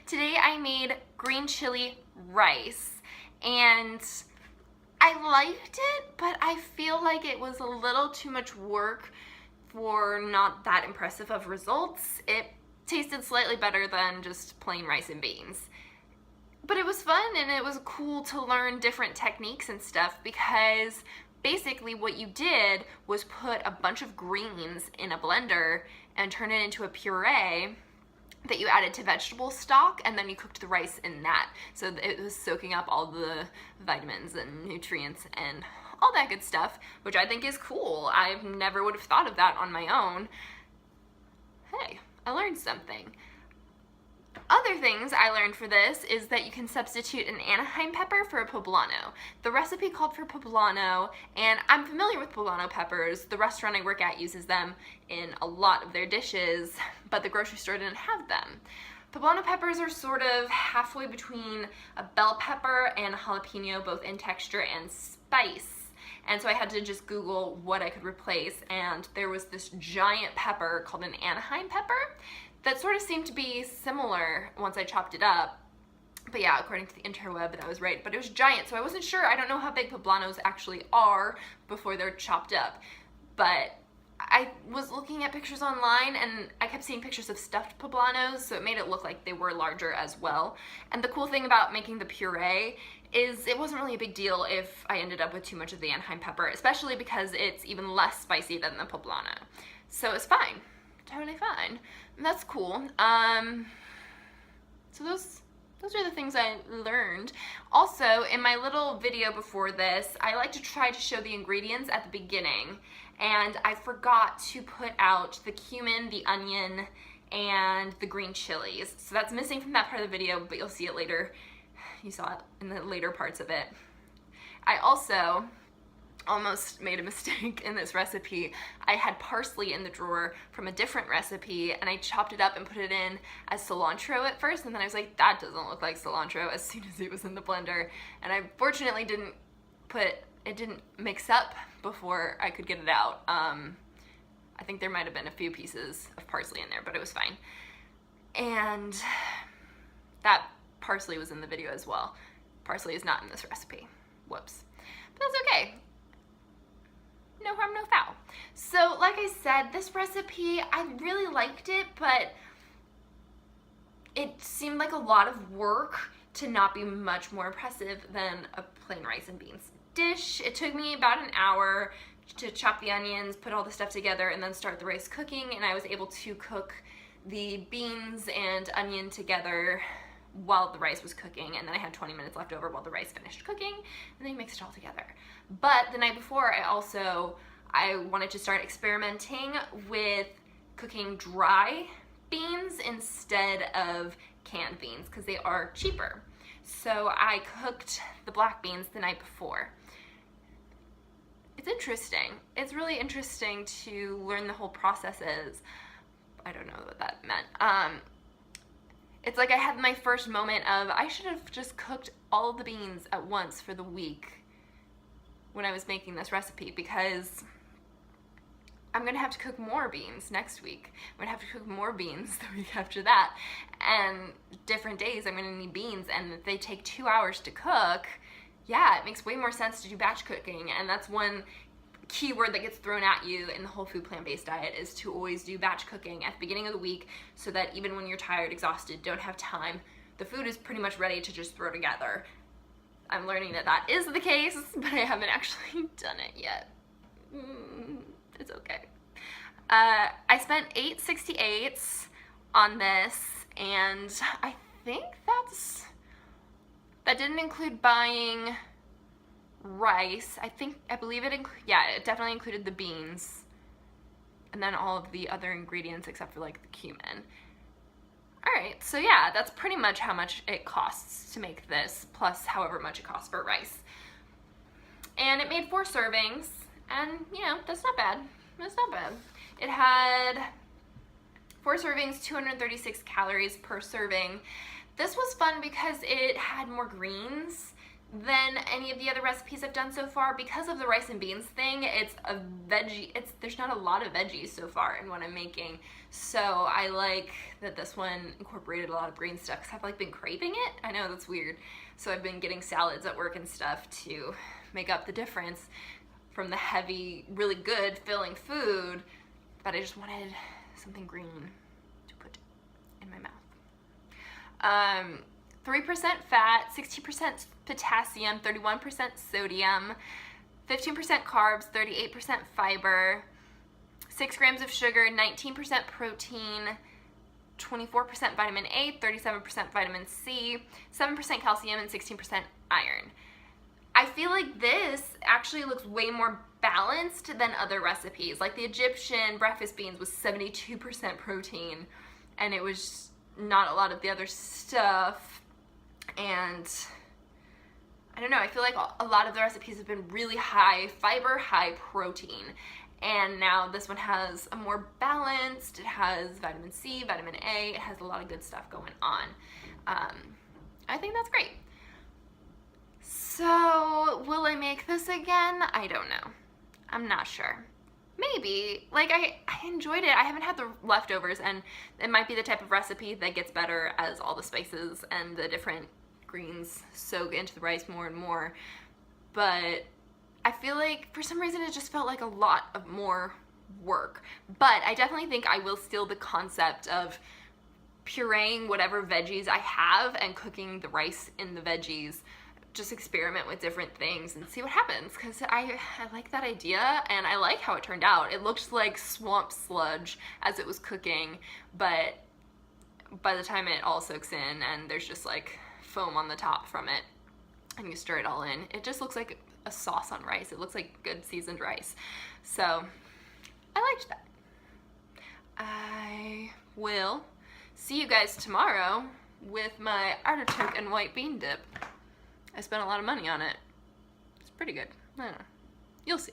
Today I made green chili rice and I liked it, but I feel like it was a little too much work for not that impressive of results. It tasted slightly better than just plain rice and beans. But it was fun and it was cool to learn different techniques and stuff because basically what you did was put a bunch of greens in a blender and turn it into a puree that you added to vegetable stock, and then you cooked the rice in that. So it was soaking up all the vitamins and nutrients and all that good stuff, which I think is cool. I never would have thought of that on my own. Hey, I learned something. Other things I learned for this is that you can substitute an Anaheim pepper for a poblano. The recipe called for poblano, and I'm familiar with poblano peppers. The restaurant I work at uses them in a lot of their dishes, but the grocery store didn't have them. Poblano peppers are sort of halfway between a bell pepper and a jalapeno, both in texture and spice. And so I had to just Google what I could replace, and there was this giant pepper called an Anaheim pepper that sort of seemed to be similar once I chopped it up. But yeah, according to the interweb, that was right. But it was giant, so I wasn't sure. I don't know how big poblanos actually are before they're chopped up. But I was looking at pictures online, and I kept seeing pictures of stuffed poblanos, so it made it look like they were larger as well. And the cool thing about making the puree is it wasn't really a big deal if I ended up with too much of the Anaheim pepper, especially because it's even less spicy than the poblano. So it's fine. Totally fine. And that's cool. So those are the things I learned. Also, in my little video before this, I like to try to show the ingredients at the beginning, and I forgot to put out the cumin, the onion, and the green chilies. So that's missing from that part of the video, but you'll see it later. You saw it in the later parts of it. I also almost made a mistake in this recipe. I had parsley in the drawer from a different recipe, and I chopped it up and put it in as cilantro at first, and then I was like, that doesn't look like cilantro as soon as it was in the blender. And I fortunately didn't mix up before I could get it out. I think there might have been a few pieces of parsley in there, but it was fine. And that parsley was in the video as well. Parsley is not in this recipe. Whoops. But that's okay. No harm, no foul. So like I said, this recipe, I really liked it, but it seemed like a lot of work to not be much more impressive than a plain rice and beans dish. It took me about an hour to chop the onions, put all the stuff together, and then start the rice cooking, and I was able to cook the beans and onion together while the rice was cooking, and then I had 20 minutes left over while the rice finished cooking, and then I mixed it all together. But the night before, I wanted to start experimenting with cooking dry beans instead of canned beans because they are cheaper. So I cooked the black beans the night before. It's interesting. It's really interesting to learn the whole processes. I don't know what that meant. It's like I had my first moment of I should have just cooked all the beans at once for the week when I was making this recipe, because I'm gonna have to cook more beans next week. I'm gonna have to cook more beans the week after that, and different days I'm gonna need beans, and if they take 2 hours to cook, yeah, it makes way more sense to do batch cooking. And that's one key word that gets thrown at you in the whole food plant-based diet, is to always do batch cooking at the beginning of the week so that even when you're tired, exhausted, don't have time, the food is pretty much ready to just throw together. I'm learning that that is the case, but I haven't actually done it yet. It's okay. I spent $8.68 on this, and I think that didn't include buying rice. I believe it definitely included the beans and then all of the other ingredients except for like the cumin. Alright, so yeah, that's pretty much how much it costs to make this, plus however much it costs for rice. And it made 4 servings, and you know, that's not bad. That's not bad. It had 4 servings, 236 calories per serving. This was fun because it had more greens than any of the other recipes I've done so far. Because of the rice and beans thing, it's a veggie, there's not a lot of veggies so far in what I'm making. So I like that this one incorporated a lot of green stuff because I've like been craving it. I know that's weird. So I've been getting salads at work and stuff to make up the difference from the heavy, really good filling food, but I just wanted something green to put in my mouth. 3% fat, 60% potassium, 31% sodium, 15% carbs, 38% fiber, 6 grams of sugar, 19% protein, 24% vitamin A, 37% vitamin C, 7% calcium, and 16% iron. I feel like this actually looks way more balanced than other recipes. Like the Egyptian breakfast beans was 72% protein, and it was not a lot of the other stuff. And I don't know, I feel like a lot of the recipes have been really high fiber, high protein. And now this one has a more balanced, it has vitamin C, vitamin A, it has a lot of good stuff going on. I think that's great. So, will I make this again? I don't know. I'm not sure. Maybe. Like, I enjoyed it. I haven't had the leftovers, and it might be the type of recipe that gets better as all the spices and the different greens soak into the rice more and more. But I feel like, for some reason, it just felt like a lot of more work. But I definitely think I will steal the concept of pureeing whatever veggies I have and cooking the rice in the veggies. Just experiment with different things and see what happens, because I like that idea and I like how it turned out. It looked like swamp sludge as it was cooking, but by the time it all soaks in and there's just like foam on the top from it and you stir it all in, it just looks like a sauce on rice. It looks like good seasoned rice. So I liked that. I will see you guys tomorrow with my artichoke and white bean dip. I spent a lot of money on it. It's pretty good. I don't know. You'll see.